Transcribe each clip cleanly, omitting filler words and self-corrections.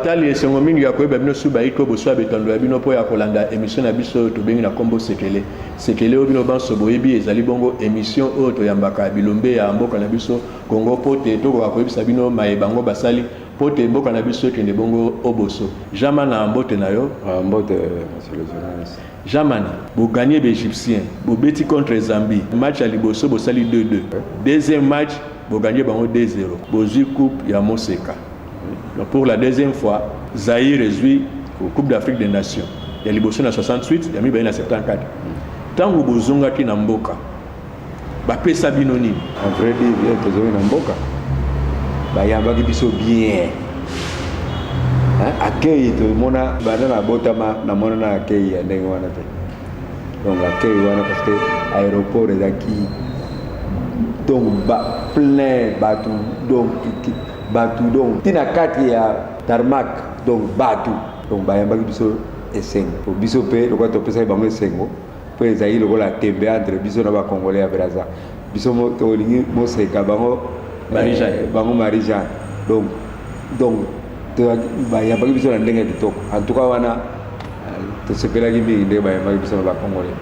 tali esengo mingi ya koyeba bino suba iko boswa betondo ya bino po ya kolanda émission na biso to bengi na kombo sekele sekele o bino banso boyebi ezali bongo émission oyo toyambaka bilombe ya mboka na biso Congo pote to ko koyebisa bino mayebango basali pote mboka na biso kende bongo oboso jamana mbote na yo mbote monsieur le journaliste jamana bo gagner be égyptien bo beti contre Zambie match à liboso bo sali 2-2 deuxième match bo gagner bango 2-0 bo zui coupe ya Moseka. Donc pour la deuxième fois, Zaïre réjoui au Coupe d'Afrique des Nations. Il y a Liboso en 68, il y a mis en 74. Tant que vous avez qui Namboka, Bapé Sabinoni. En vrai, il y a toujours Namboka. Il y a bien. Accueil, tout le monde a banana botama, na mona accueil, donc accueil, parce que l'aéroport est acquis. Donc, plein bateau, donc. Batu donc tina kati ya tarmac donc batu donc bayambaki biso esengo po biso pe lokwa to pesa bango esengo po ezali lokola tembe entre biso na ba congolais ya Brazza biso mo to lingi Moseka bango bango Marie-Jeanne donc to bayambaki biso na ndenge kitoko en tout cas wana to sepelaki mingi nde bayambaki biso na ba congolais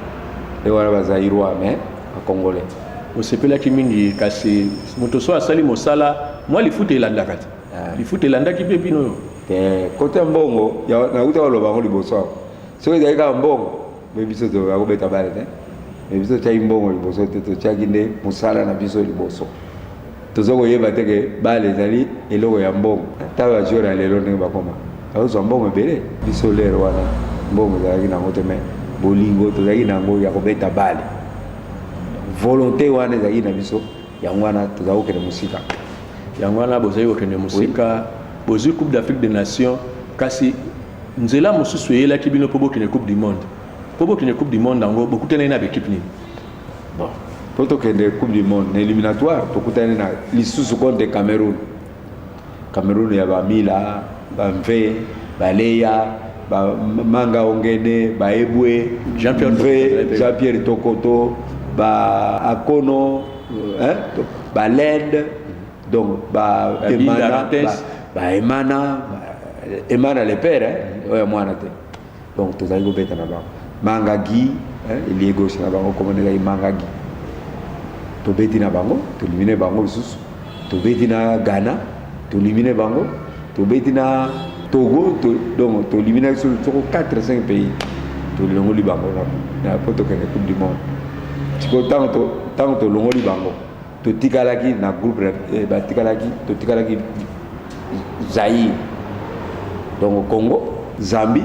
de wana bazairwa mais ba congolais osepelaki mingi kasi moto so asali mosala moi li foot elanda kati li foot elanda ki pe bino côté mbongo ya na uta lo bango liboso so ezali ka mbongo me biso to ya kobeta bale te me biso cha mbongo liboso to cha kinde mosala na biso liboso to zoko yeba te ke bale ezali eloko ya mbongo ta ba jora lelo ndenge bakoma azo mbongo bele biso lero wana mbongo ezali na ngote me bolingo to ezali na ngo ya kobeta bale volonté wana ezali na biso yango wana tozali kokende musika yango wana bozali kokende musika bozwi Coupe d'Afrique des Nations kasi nzela mosusu eyelaki bino mpo bokende Coupe du Monde mpo bokende Coupe du Monde yango bokutani na baekipe nini bon mpo tokende Coupe du Monde na éliminatoire tokutani na lisusu contre Cameroun ya bamila bamve baleya bamanga ongene baebwe Jean-Pierre Tokoto ba Akono ba Lende donc ba Emana le père oya mwana te donc tozali kobeta na bango Mangagi elie gauche na bango comme ngai Mangagi tobeti na bango tolimine bango lisusu tobeti na Ghana tolimine bango tobeti na Togo donc tolimine sur 4-5 pays tolongoli bango na poto kene Coupe du Monde tiko tanto longoli bango to tikalaki na groupe ba tikalaki Zaïre donc Congo Zambie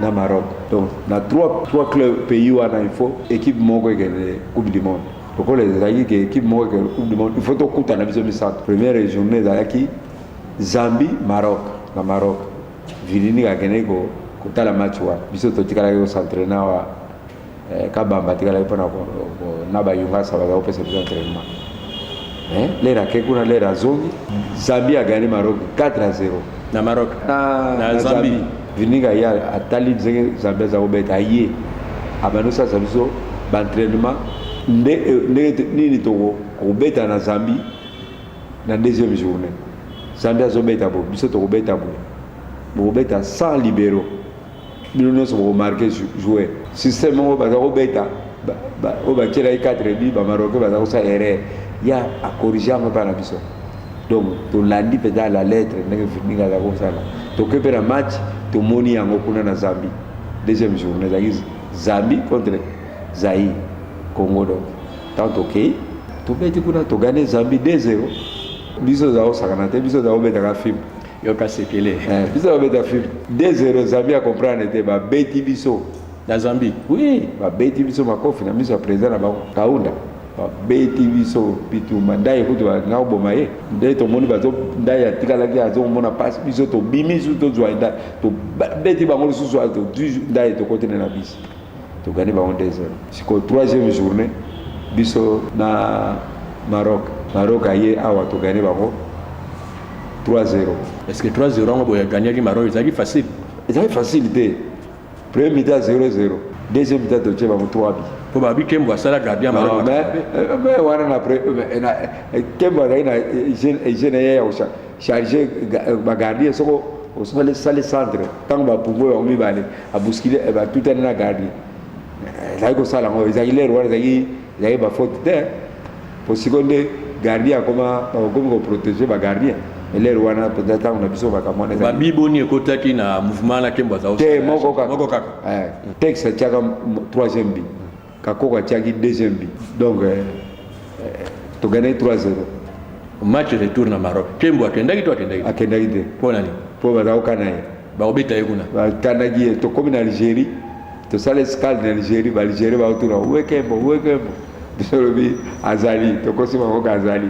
na Maroc donc na trois clubs pays wana il faut équipe moko ekende Coupe du Monde donc les Zaïre que équipe moko ekende Coupe du Monde il faut to kuta na biso misatu première journée ezalaki Zambie na Maroc vilini kakene ko kutala match wa biso to tikalaki ko s'entraîner wa kabamba tikala ipona na bayunga sabaga opesa biso entraînement lera kekuna lera zongi Zambie a gagné Maroc 4-0 na Maroc na Zambie viniga ya atali nzenge Zambie za obeta ye abano sasa biso ba entraînement nini to obeta na Zambie na deuxième journée Zambie azobeta bo biso to obeta bo obeta sans libéraux bino nyonso bokomarke jouer système oyo baza kobeta oyo batyelaki 4 bi bamaroke baza kosala erreur ya akorige yango mpa na biso donc tolandi mpenza la lettre ndenge fininga aza kosala toke mpe na match tomoni yango kuna na Zambie deuxième journée ezalaki Zambie contre Zaïre Congo donc tant tokei tobeti kuna togane Zambie 2-0 biso oza kosakana te biso oza kobetaka film yoka sekele biso beta film 2-0 Zambie a comprendre te ba beti biso na Zambie oui ba beti biso makofi na biso président na bango Kaunda ba beti biso bituma ndai kutu na oboma ye ndai to moni bazo ndai atikalaki azo mona passe biso to bimisu to zwa ndai to beti bango susu to ndai to côté na biso to gagner bango 2-0 siko troisième journée biso na Maroc aye awa to gagner bango 3-0. Est-ce que 3-0 on va gagner le Maroc? C'est facile. C'est facile. Premier mi-temps 0-0. Deuxième mi-temps tu vas 3 buts. Pour babi Kembo ça la gardien Maroc. Mais wana après Kembo na jeune ya charger ba gardien soko au sale centre tant ba pungo on mi bale a bousculer ba tout na gardi ça ko sala ngo izaki lero wala zaki ba faute de pour seconde gardien comment protéger ba gardien lero wana peut-être on a biso ba kamona ba biboni ekotaki na mouvement la kembo za te moko kaka texte tiaka 3e but kakoko tiaki 2e but donc to gagner 3-0 match retour na Maroc kembo akendaki te pour nani pour ba okana ye ba obeta yekuna ba kanaki to comme en Algérie to sale escale en Algérie ba Algérie ba autour wekembo biso lobi azali to kosima ko azali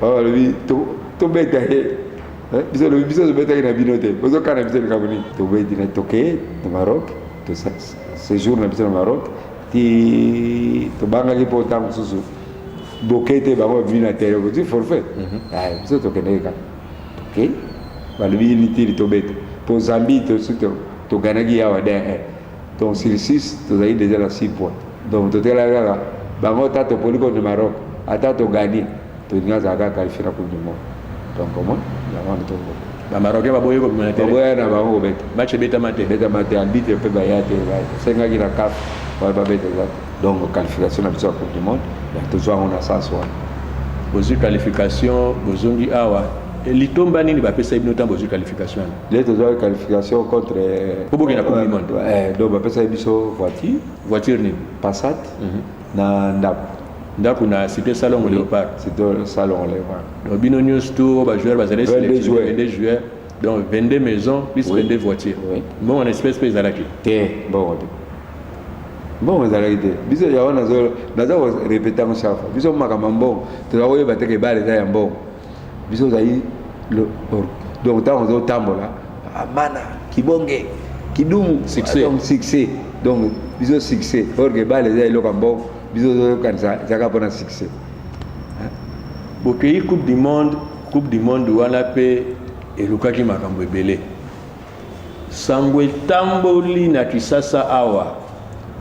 ba lobi to beta he biso beta na binote bozo kana biso ka boni to beta na toke de Maroc to séjour na biso na Maroc ti to banga ki potang susu bokete ba ko bina terre ko ti forfait biso to keneka toke ba lobi ni ti to beta pour Zambie to ganagi ya wada donc sur 6 to zaidi déjà 6 points donc to tela la bango tato poliko de Maroc ata to gagner to ngaza ka qualifier la coupe du monde donc comment la wana to ba Maroc ba boye ko humanitaire boye na bango bet match beta mate arbitre pe ba yate ba senga ki na CAF ba beta za donc qualification na biso coupe du monde ya to zo on a ça soit bozu qualification bozongi awa litomba nini ba pesa ibino tambo bozu qualification les to zo qualification contre pour la coupe du monde donc ba pesa biso voiture ni Passat na ndako na cité salon Léopard cité salon Léopard donc bino news tout ba joueur ba zale sélectionner 22 joueurs donc 22 maisons plus 22 voitures bon on espèce pe zalaki bon zalaki te biso ya wana zo répéter en chaque fois biso makamba mbongo to za oyeba te ke bale za ya mbongo biso zai donc tant on tambola amana kibonge kidumu succès donc biso succès or que bale za ilo kambo biso zo kanisa zaka pona succès bokei coupe du monde wana pe elukaki makambo ebele sangwe tamboli na kisasa awa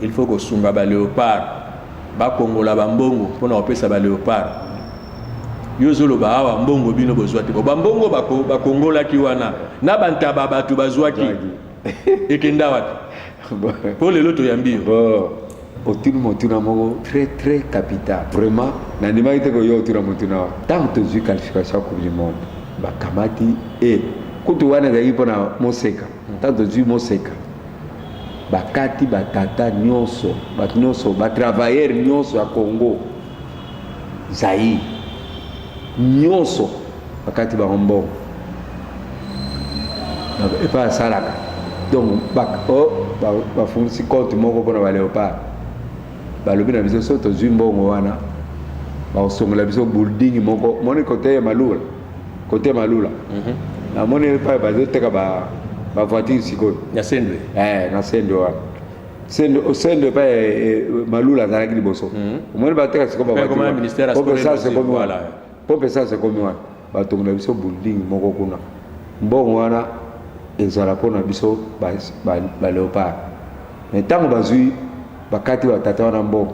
il faut que sunga ba Léopard ba kongola ba mbongo pona opesa ba Léopard yozolo ba awa mbongo bino bozwati ba mbongo ba kongola ki wana na bantaba batu bazwaki ekenda wapi pour le loto yambio autour motuna moko très capital vraiment na ndima ite ko yo autour motuna tant que tu qualification coupe du monde ba kamati et kutu wana za ipona Moseka tant que tu Moseka bakati batata nyonso ba travailleur nyonso ya Congo Zaïre nyonso bakati ba mbongo et pas salaka donc ba fonci compte moko pona ba Léopard balobi na biso soto zwi mbongo wana ba osongola biso building moko moni côté malula na moni pa bazoteka ba voiture sikoyo ya sendwe na sendwe wana sendwe pa malula zalaki liboso moni bateka sikoyo ba voiture ministère c'est comme wana batongola biso building moko kuna mbongo wana ezala pona biso ba Léopard mais tango bazwi bakati batata wana mbongo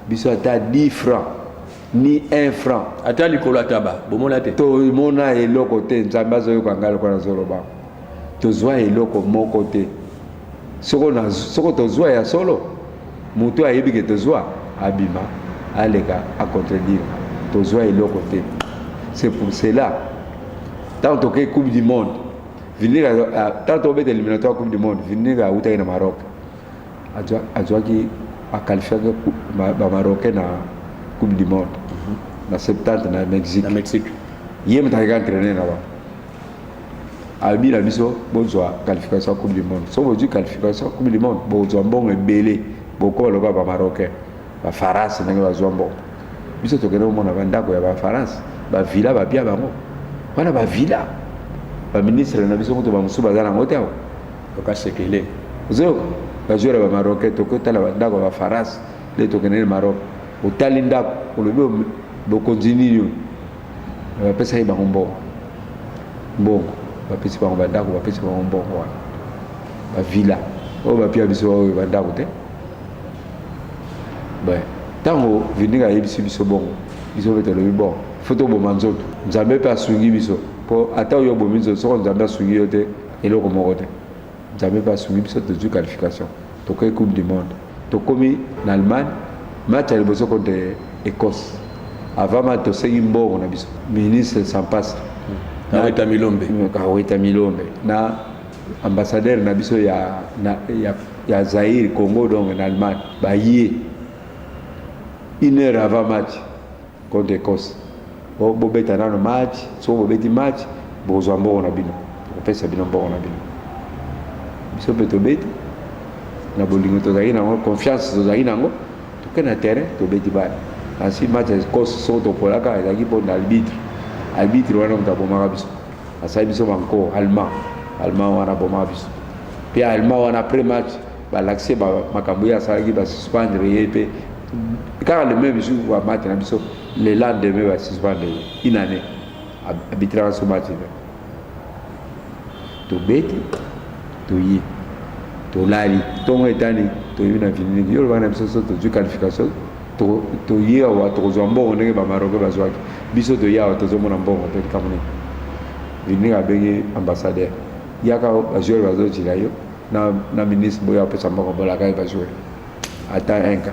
biso ata 10 francs ni 1 franc ata likolo ataba bomona te to mona eloko te nzambe azoyoka ngalo kwa nazoloba tozwa eloko moko te soko tozwa ya solo mutu ayebi ke tozwa abima aleka a contredire tozwa eloko te c'est pour cela tant que coupe du monde venir tant au bet éliminatoire coupe du monde venir à utaki na Maroc azwaki a qualifié ba Marocain na coupe du monde na 70 na Mexique yem ta entraîner là-bas abi la biso bozwa qualification coupe du monde so bozwa qualification coupe du monde bozwa mbongo ebele boko loba ba Marocain ba Faras ndenge bazwa mbongo biso tokene mona bandako ya ba Faras ba villa ba bia bango wana ba villa ba ministre na biso moto ba musuba zana ngotao okasekele zo ba joueur ba Marocain tokota la bandako ba Faras le tokene Maroc otali ndako olobi bokonzinio bapesa ye bango mbongo bapesi bango bandako bapesi bango mbongo wana bavilla oyo bapia biso oyo bandako te ntango vininga ayebisi biso bongo biso mpe tolobi bon fo toboma nzoto nzambe mpe asungi biso mpo ata oyo obomi nzoto soko nzambe asungi yo te eloko moko te jamais pas soumis biso de qualification tokoki coupe du monde tokomi na Allemagne match ya liboso contre Écosse avant match tosengi mbongo na biso ministre sans passe Kaweta Milombe na ambassadeur na biso ya Zaire Congo donc en Allemagne baye 1 heure avant match contre Écosse bobeta nano match so bobeti match bozwa mbongo na bino kopesa bino mbongo na bino biso pe tobeti na bolingo tozali nango confiance tozali nango toke na terrain tobeti bana ainsi match Écosse so topolaka ezalaki mpo na arbitre wana moto abomaka biso asali biso banko allemand wana abomaka biso mpe allemand wana après match balakise makambo ye asalaki basuspendre ye mpe kaka le même jour wa match na biso le lendemain basuspendre une année arbitrage so match tobeti toyi tolali ntongo etani toyebi na finini yo lobana biso so tozwi qualification toye awa tokozwa mbongo ndenge bamaroke bazwaki biso toye awa tozomona mbongo te likambo nini ndenge abengi ambassadeur yaka bajoueur bazotila yo na ministre boyo apesa mbongo bolaka ye bajoueur ata un cas.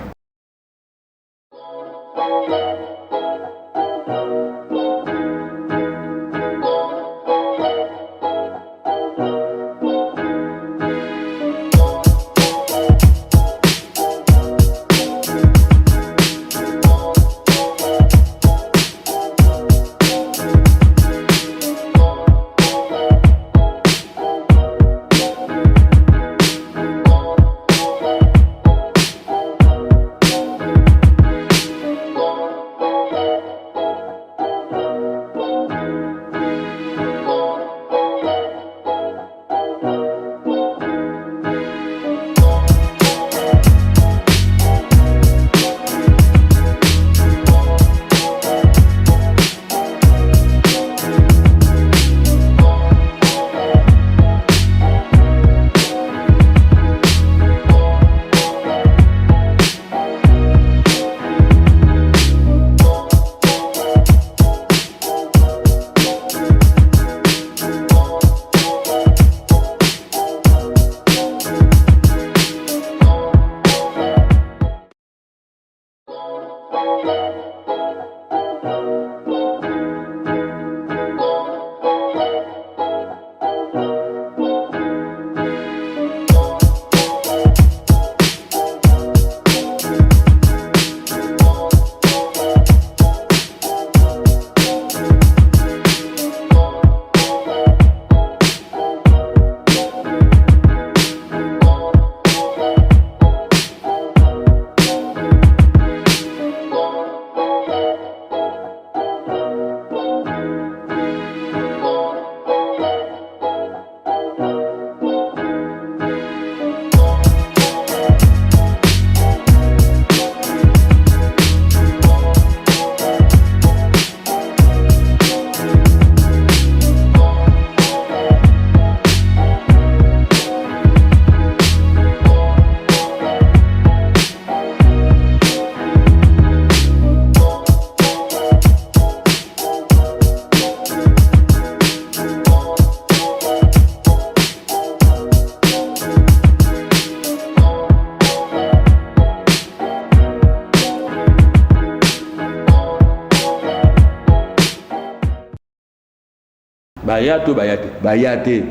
Bayate.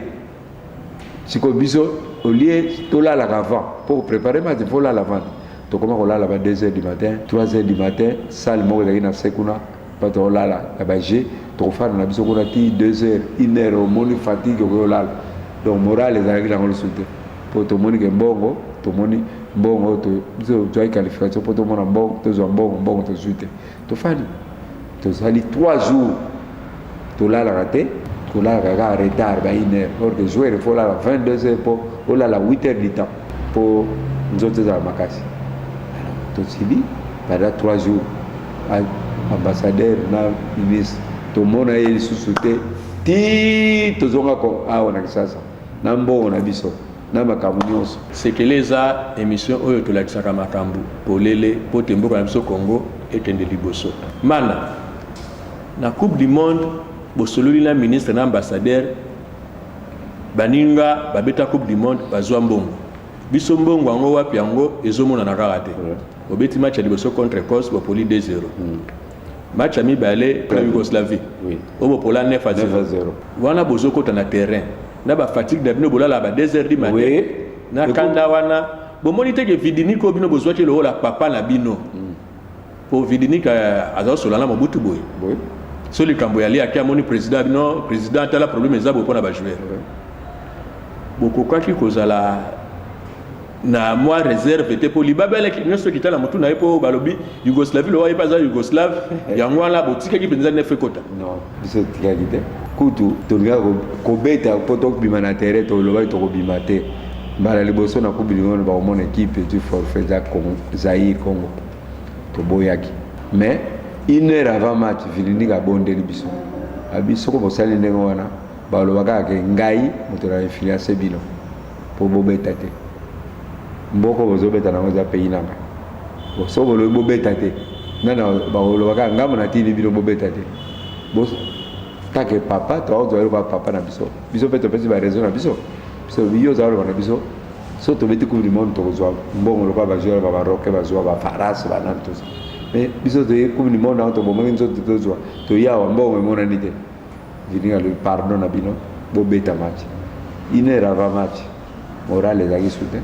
Siko biso au lieu to la avant pour préparer match il faut la avant. To comment on la à 2h du matin, 3h du matin, salle mo na sekuna pas to la ba G, to faire na biso ko na ti 2h, 1h au moni fatigue ko la. Donc moral les avec la consulter. Pour to moni ke mbongo, to moni mbongo to biso joy qualification pour to mona mbongo, to zo mbongo to suite. To fani. To sali 3 jours. To la raté. Pour la retard à 1h. Or que jouer il faut là à 22h pour la 8h du temps pour nous autres à Makassi. Alors tout suivi pendant 3 jours ambassadeur na ministre tout le monde a eu sous-souté ti tozonga ko awa na kisasa na mbongo na biso na makambo nyonso c'est que les a émission oyo to la kisaka makambo polele po tembo na biso Congo etende liboso mana na coupe du monde bosololi na ministre na ambassadeur baninga babeta coupe du monde bazwa mbongo biso mbongo yango wapi yango ezomona na kaka te obeti match ya liboso contre Écosse bopoli 2-0 match ya mibale na Yougoslavie obopola 9-0 wana bozokota na terrain na bafatigue na bino bolala ba 2h du matin na kanda wana bomoni teke Vidinik obino bozwaki lola papa na bino po Vidinik azasolana mobutu boye so likambo yali akia moni président bino président tala problème ezabo pona ba joueur bokokaki kozala na moi réserve te pour libabele ki nyoso kitala mutu na epo balobi Yougoslavie lo wayipa za Yougoslave yango ala botika ki penza nefe kota non biso tika kite kutu tolinga ko beta poto bima na terre to lo bayi to ko bima te mbala liboso na coupe du monde ba mon équipe du forfait za Congo Zaïre Congo to boyaki mais une heure avant match Vidinik a bondeli biso abiso ko bosali ndengo wana ba lo baka ke ngai moto na influence bino po bobeta te mboko bozobeta na moza pays nanga so bolo bobeta te nana ba lo baka ngamo na tili bino bobeta te bos take papa to ozo ba papa na biso biso peto pesi ba raison na biso biso biyo za na biso so to beti coupe du monde to zo mbongo lo ba joueur ba Maroc ba zo ba Faras ba nantos mais biso to coupe du monde to bomo nzo to zo to ya wa mbongo mona nite Vidinik le pardon na bino bobeta match une heure avant match moral ezaki soute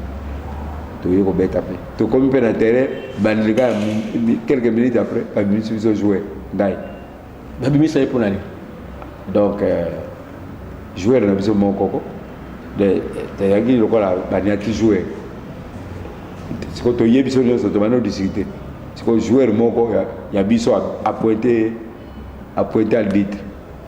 to yeko beta pe to comme pe na terrain bandika quelques minutes après ba minutes ils jouer ndai ba bimisa epo nani donc joueur na biso moko de yaki lokola baniati jouer siko to yebiso nyonso to bano discuter siko joueur moko ya biso a pointé arbitre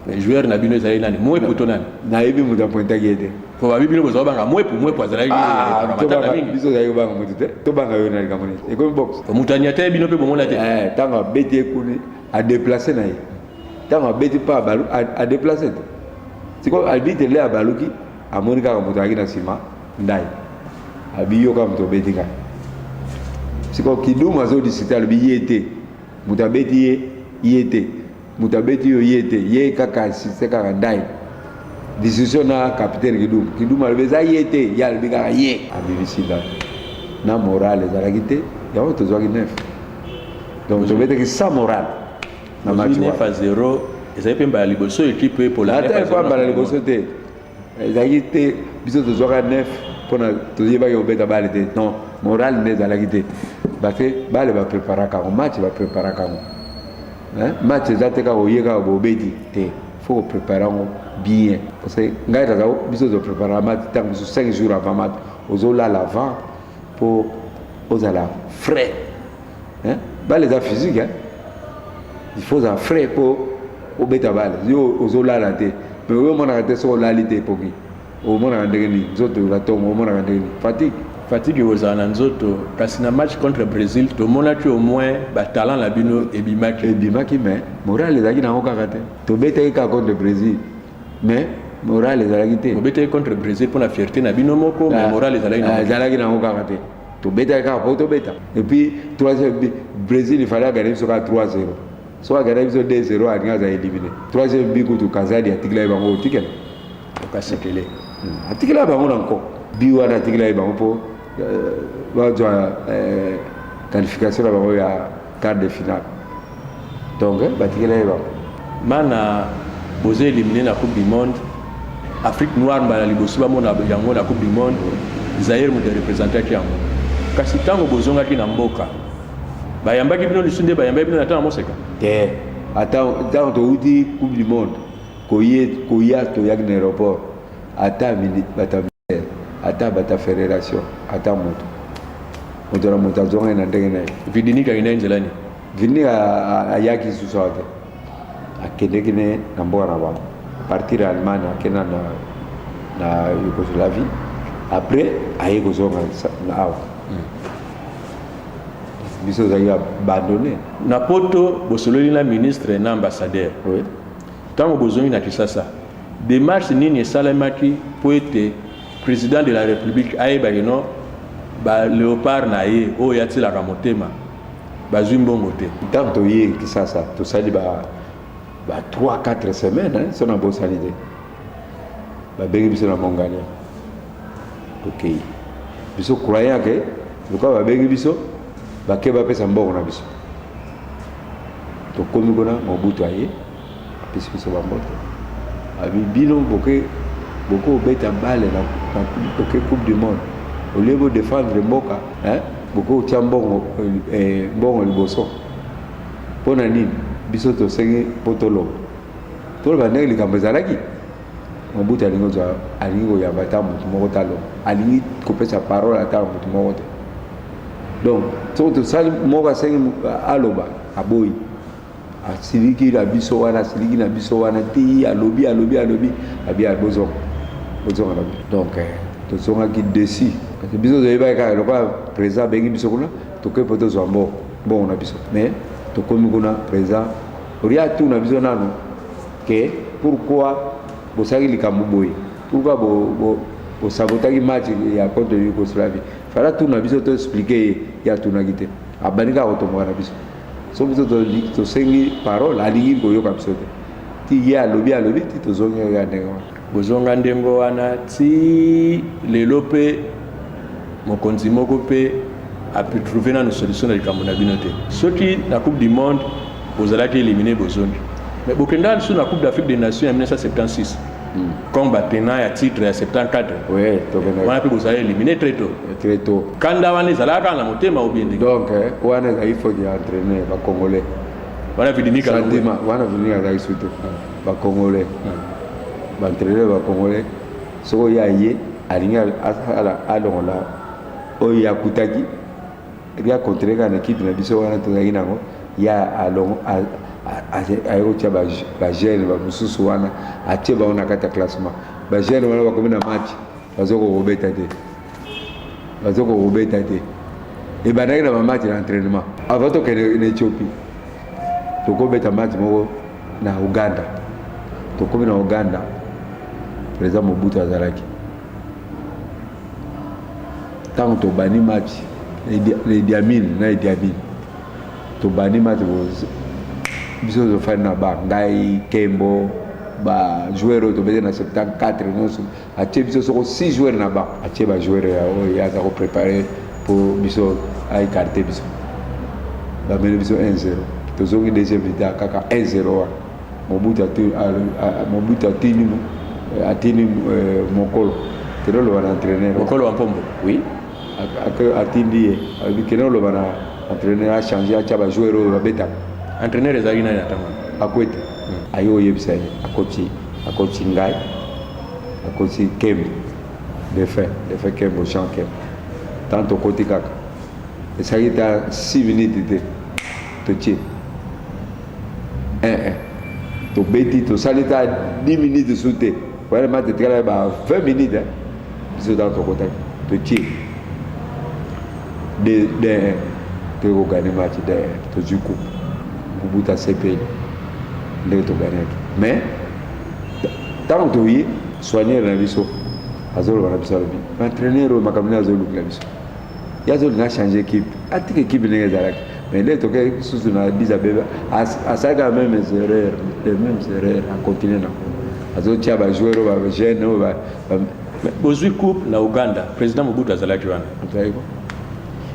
les joueurs na bino ezali nani moi poto nani na yebi mutu apointa kiete po ba bibino bozo banga moi azali matata mingi biso zali banga mutu te to banga yo na likamoni e comme box mutanya te bino pe bomona te tanga beti ekuni a déplacer na ye tanga beti pa balu a déplacer te siko arbitre le abaluki amoni kaka mutu aki na sima ndai abiyo kama mutu beti ka siko kiduma zo disita le biyete mutu abeti yete mutabeti yo yete ye kaka sise kaka ndai decision na capitaine Kidum albeza yete ya albika ye abibisida na morale za lagite ya auto zo nef donc to bete ki sa moral na match 9-0 ezai pe mbala liboso équipe pour la ata fa mbala liboso te ezagite biso to zo nef pona to yeba yo beta bale te non moral ne za lagite ba fe bale ba prepara ka match ba prepara ka match ezateka oyeka bobeti te faut préparer bien parce que ngai ta biso zo préparer match tant biso 5 jours avant match ozola l'avant pour ozala frais ba les physique il faut ça frais pour obeta balle yo ozola la te mais au moins arrêter sur la lité poki au moins en ndengeni zoto la tombe au moins en ndengeni fatigue ozana nzoto kasi na match contre Brésil to monaki au moins ba talent la bino ebimaki mais moral ezaki na okaka te to beta ka contre Brésil mais moral ezalaki te to beta contre Brésil pour la fierté na bino moko mais moral ezalaki na okaka te to beta ka po to beta et puis troisième Brésil il fallait gagner sur 3-0 so gagner sur 2-0 aninga za éliminer troisième but to Kazadi atikla bango tikela to kasekele atikla bango encore biwa na atikla bango po qualification ya quart de finale donc batikela ba mana boze éliminé na coupe du monde Afrique noire mbala liboso ba mona yango na coupe du monde Zaïre mo représenter ki yango kasi tango bozonga ki na mboka bayambaki bino lisunde bayambaki bino na tanga moseka te ata to uti coupe du monde koya to yak na aéroport ata bata fédération ata moto na moto azonga na ndenge na Vidinik ina njelani Vidinik ayaki susawate akendeki ne na mboka na bango partir Allemagne akenda na Yougoslavie après aye kozonga na awa biso zaki abandonné na poto bosololi na ministre na ambassadeur tango bozongi na Kinshasa démarche nini esalemaki po ete président de la république ayebaki no ba léopard na ye oyo atilaka motema bazwi mbongo te ntango toye Kinshasa tosali ba 3-4 semaines so na bosani te babengi biso na mongania tokei biso croyant ke lokola babengi biso bake bapesa mbongo na biso tokomi kuna Mobutu aye apesi biso bambote abi bino boke obeta bale na coupe du monde au lieu de défendre mboka boke otia mbongo liboso mpona nini biso tosengi mpo toloba ndenge likambo ezalaki. Mobutu alingi koyamba ata motu moko talo alingi kopesa parole ata motu moko te donc soki tosali moko asengi aloba aboyi asiliki na biso wana ti alobi abi bozonga na biso donc tozongaki desi kasi biso toyebaki kaka lokola président abengi biso kuna tokoki mpo tozwa mbongo na biso mais tokomi kuna président oria tuna biso nano ke pourquoi bosaki likambo boye pourquoi bosabotaki match ya contre Yougoslavie fala tuna biso to expliquer ya tunaki te abandi kaka kotomboka na biso so biso tosengi parole alingi koyoka biso te ti ye alobi ti tozongi ya ndenge wana bozonga ndenge wana ti lelo mpe mokonzi moko mpe apu trouver nano solution na likambo na bino te soki na coupe du monde bozalaki éliminé bozongi mais bokenda sur la Coupe d'Afrique des Nations en 1976 comme tenant ya titre ya 74 oui wana pe bozali éliminé très tôt kanda wana ezalaka na motema obindi donc wana il faut y entraîner ba congolais wana vidinika wana vidinika za isuto ba congolais ba entraîner ba congolais soko ya ye alinga ala alongola oyo yakutaki ya kontreka na équipe na biso wana tozalaki nango ya alongo ayotia bagene bamosusu wana atie bango na kati ya classement bagene wana bakomi na match bazokokobeta te ebandaki na bamatch na entraînement avant tokende na Éthiopie tokobeta match moko na Uganda tokomi na Uganda président Mobutu azalaki ntango tobani match Idi Amin tobani match biso tofani na ngai Kembo joueur oyo tobete na 74 nyonso atie biso soko 6 joueurs na atie bajoueur oyo aza koprépare mpo biso aécarte biso bameli biso 1-0 tozongi deuxième mi-temps kaka 1-0 wana Mobutu atini mokolo kende oloba na entraîneur mokolo wa mpombo oui atindi ye kende oloba na entraîneur achange atia bajoueur oyo babetaka entraîneur ezalaki nani atama akwete aye oyebisa ye akoti ngai akoti Kembo de fait Kembo Jean Kembo tant tokoti kaka esalaki ta 6 minutes te totie 1-1 tobeti tosali ta 10 minutes su te vraiment tetikala ba 20 minutes biso tant tokotaki totie de tokogane match de tozwi coupe Mobutu CP ndenge toganaki mais ntango toye soigneur na biso azoloba na biso alobi entraîneur oyo makambo nde azolukila biso ye azolinga change équipe atika équipe ndenge ezalaki mais nde toke susu na Addis Abeba asalaka même erreur acontinue nango azotia bajoueur oyo bagene oyo bozwi coupe na Uganda président Mobutu azalaki wana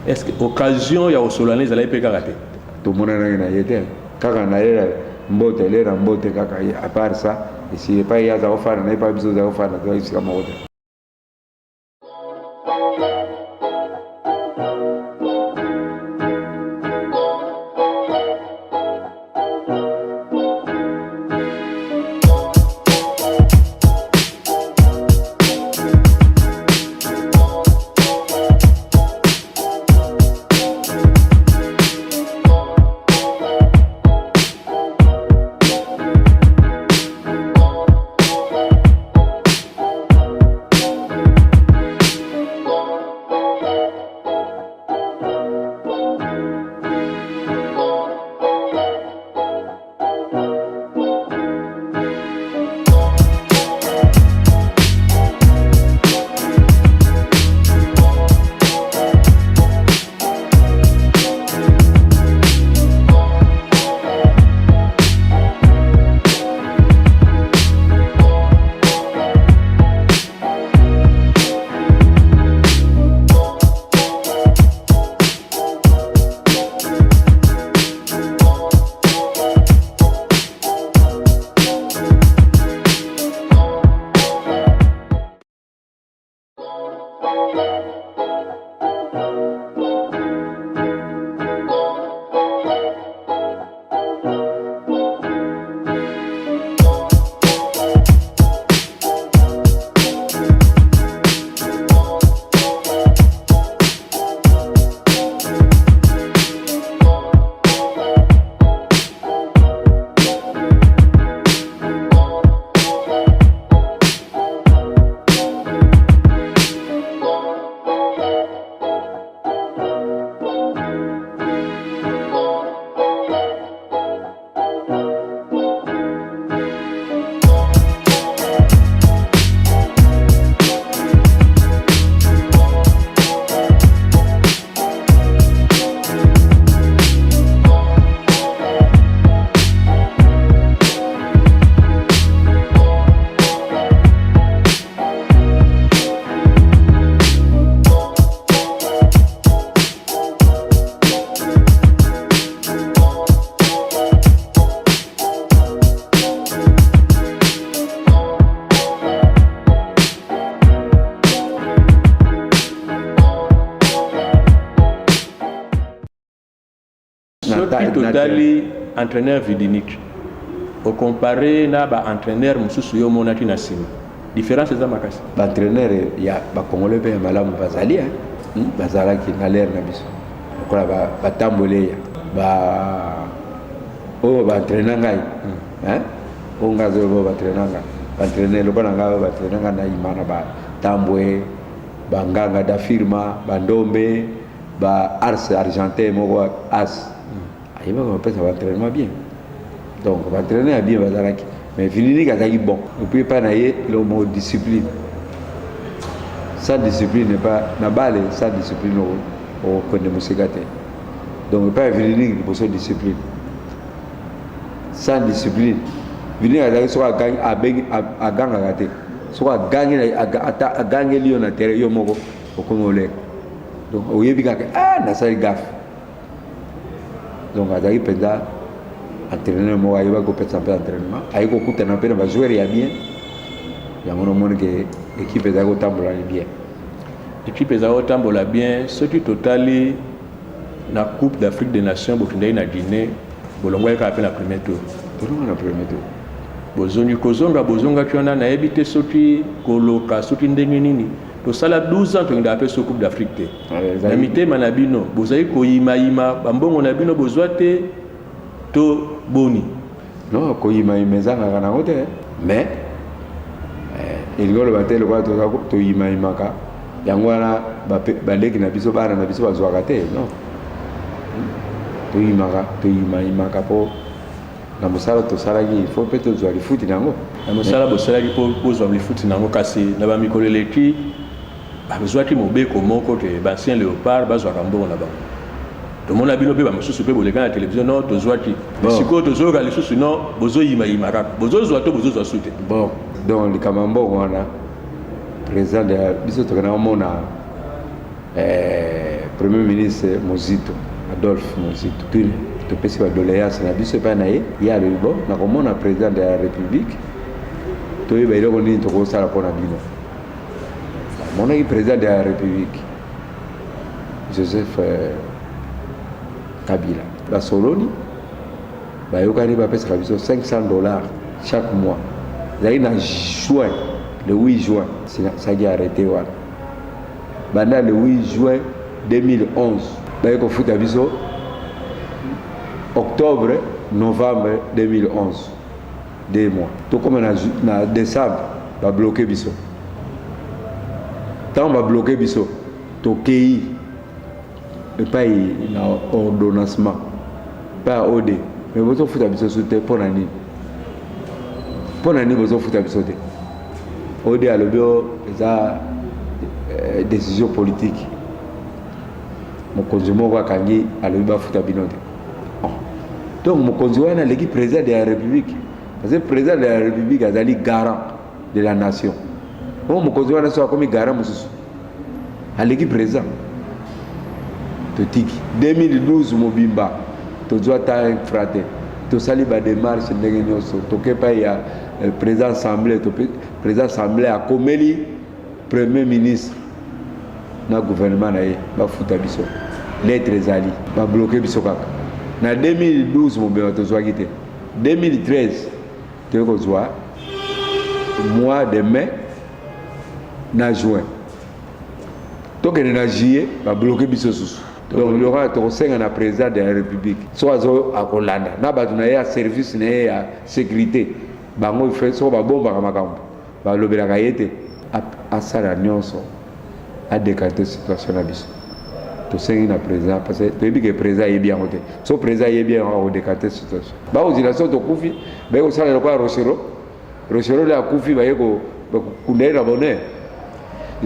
est-ce que occasion ya kosolana ezalaki mpe kaka te tomonanaki na ye te kaka na ye elera mbote kaka à part ça esi epai ye aza kofana na epai biso oza kofana toa esika moko te soki totali entraîneur vidinique ocomparé na baentraîneur mosusu yo omonaki na nsima différence eza makasi. Baentraîneur ya bakongole mpe ya malamu bazali bazalaki na lere na biso lokola batambole oyo baentraîna ngai oyo nga zoloba baentraîna ngai baentraîneur lokola ngai oyo baentraîna ngai na imana batambwe banganga dafirma bandombe ars argentin moko as ayebaka bapesa baentraînement bien donc baentraîneur ya bien bazalaki mais Vidinique azalaki bon epuis epai na ye lomo discipline sans discipline n'est pas na bale sans discipline okonde mosika te donc epai ya Vidinique liboso discipline sans discipline Vidinique azalaki soko agangaka te soko agangeli yo na terrain yo moko okomi oleka donc oyebi kaka nasali gafe donc azalaki mpenza entraîneur moko ayebaki kopesa mpe entraînement ayi kokutana mpe na bajoueur ya bien yango nomoni ke équipe ezalaki kotambola bien équipe ezalaki kotambola bien soki totali na coupe d'Afrique des nations bokendaki na Guinée bolongwaki kaka mpe na premier tour bozongaki wana nayebi te soki koloka soki ndenge nini tosala 12 ans tokendaka mpe so coupe d'Afrique te na mitema na bino bozali koyimayima bambongo na bino bozwa te to boni non koyimayima ezangaka nango te mais elingi oloba te lokola toyimayimaka yango wana baleki na biso bana na biso bazwaka te non toyimayimaka mpo na mosala tosalaki il faut mpe tozwa lifuti nango na mosala bosalaki mpo bozwa lifuti nango kasi na bamikolo eleki bazwaki mobeko moko te bancien léopard bazwaka mbongo na bango tomona bino mpe bamosusu mpe boleka na télévision non tozwaki sikoyo tozoyoka lisusu non bozoyimayima kaka bozozwa to bozozwa su te bon donc likambo mbongo wana président de biso tokenda komona premier ministre Mozito Adolphe Mozito topesi badoléance na biso epai na ye alobi bon nakomona président de la république toyeba eloko nini tokosala mpo na bino amonaki président de la république Joseph Kabila basololi bayokani bapesaka biso $500 chaque mois ezali na juin le 8 juin saki arrêté wana banda le 8 juin 2011 baye kofuta biso octobre novembre 2011 2 mois tokoma na décembre babloqué biso ntango babloqué biso tokei epai na ordonnancement epai ya ode mais bozofuta biso so te mpo na nini bozofuta biso te ode alobi eza décision politique mokonzi moko akangi alobi bafuta bino te donc mokonzi wana aleki président de la république parce que président de la république azali garant de la nation o mokonzi wana so akomi garant mosusu aleki président totiki 2012 mobimba tozwa ta frate tosali badémarche ndenge nyonso tokepa ya président assemblée akomeli premier ministre na gouvernement na ye bafuta biso lettre ezali babloqué biso kaka na 2012 mobimba tozwaki te 2013 toye kozwa mois de mai na juin tokende na juillet babloqué biso susu donc lokola tokosenga na président de la république so azo akolanda na bato na ye ya service na ye ya sécurité bango ife soko babombaka makambo balobelaka ye te asala nyonso adécarte situation na biso tosengi na président parce que toyebi ke président ayebi yango te so président ayebi yango akodécarte situation bakozila so tokufi baye kosala lokola rochero le akufi baye kokunda ye na bonheur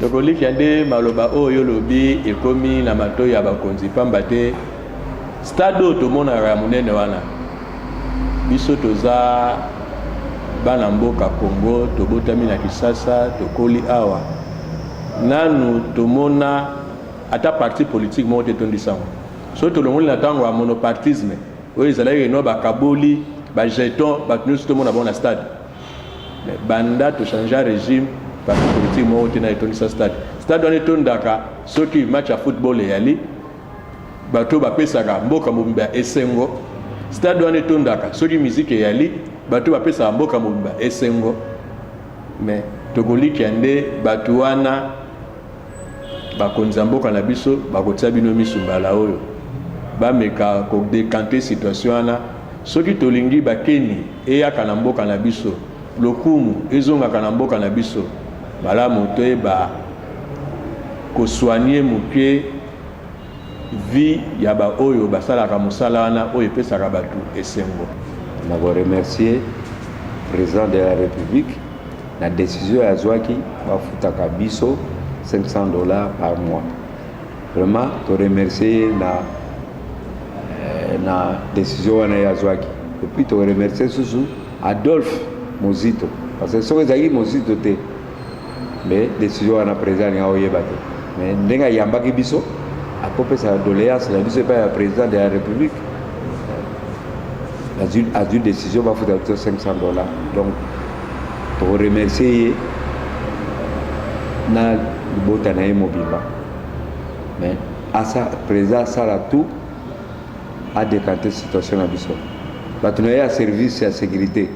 tokoliki nde maloba oyo lobi ekomi na matoi ya bakonzi pamba te stade oyo tomonaka ya monene wana biso toza bana mboka Congo tobotami na Kinshasa tokoli awa nanu tomona ata parti politique moko te tondisango so tolongoli na ntango ya monopartisme oyo ezalaki no bakaboli bajeton bato nyonso tomona bango na stade banda tochange régime parti politique moko te na etondisa stade wana etondaka soki match ya football eyali bato bapesaka mboka mobimba esengo stade wana etondaka soki musique eyali bato bapesaka mboka mobimba esengo mais tokolikia nde bato wana bakonzi ya mboka na biso bakotia bino miso mbala oyo bameka kodekante situation wana soki tolingi bakeni eyaka na mboka na biso lokumu ezongaka na mboka na biso malamu toyeba kosoigne moke vie ya baoyo basalaka mosala wana oyo epesaka bato esengo. Je remercier le président de la République la décision ya zwaki bafutaka biso $500 par mois. Vraiment to remercier na décision wana ya zwaki. Et puis to remercier susu Adolphe Mozito parce que soki ezalaki Mozito te mais décision wana président ya oyeba te mais ndenga yambaki biso akopesa doléance la biso epai ya président de la République a dû décision bafuta $500. Donc pour remercier na libota na ye mobimba mais asa président sala tout a décanté situation na biso bato na ye ya service ya sécurité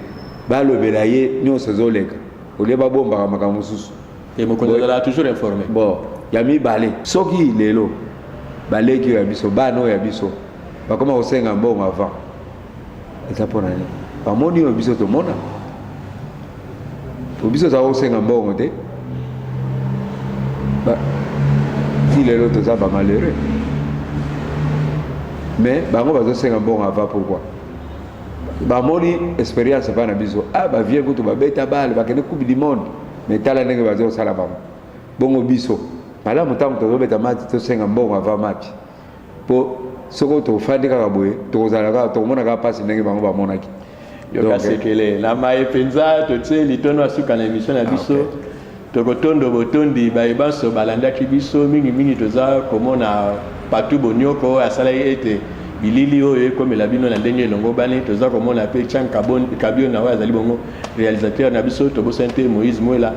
balobela ye nyonso ezoleka olie babombaka makambo mosusu et mokonzi azala toujours informé. Bon ya mibale soki lelo baleki ya biso bana oyo ya biso bakoma kosenga mbongo avant eza mpona nini bamoni oyo biso tomona biso toza kosenga mbongo te ti lelo toza bamalheureux mais bango bazosenga mbongo avant pourquoi bamoni expérience epai na biso bavie kutu babeta bale bakende coupe du monde mais tala ndenge bazosala bango bongo biso malamu ntango tozobeta match tosenga mbongo avant match mpo soko tofandi kaka boye tokomona kaka mpasi ndenge bango bamonaki yokasekele na maye mpenza totie litono asuka na émission na biso tokotondo botondi bayebanso balandaki biso mingimingi toza komona patu bonyoko oyo asalaki ete bilili oyo ekomela bino na ndenge elongo bani toza komona mpe Chan Kabio na oyo azali bongo réalisateur na biso tobosani te Moïse Mwela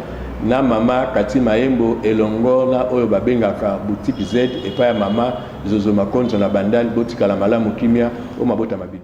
na mama Kati Mayembo elongo na oyo babengaka boutique Z epai ya mama Zozo Makonzo na bandali botikala malamu kimia o mabota mabini.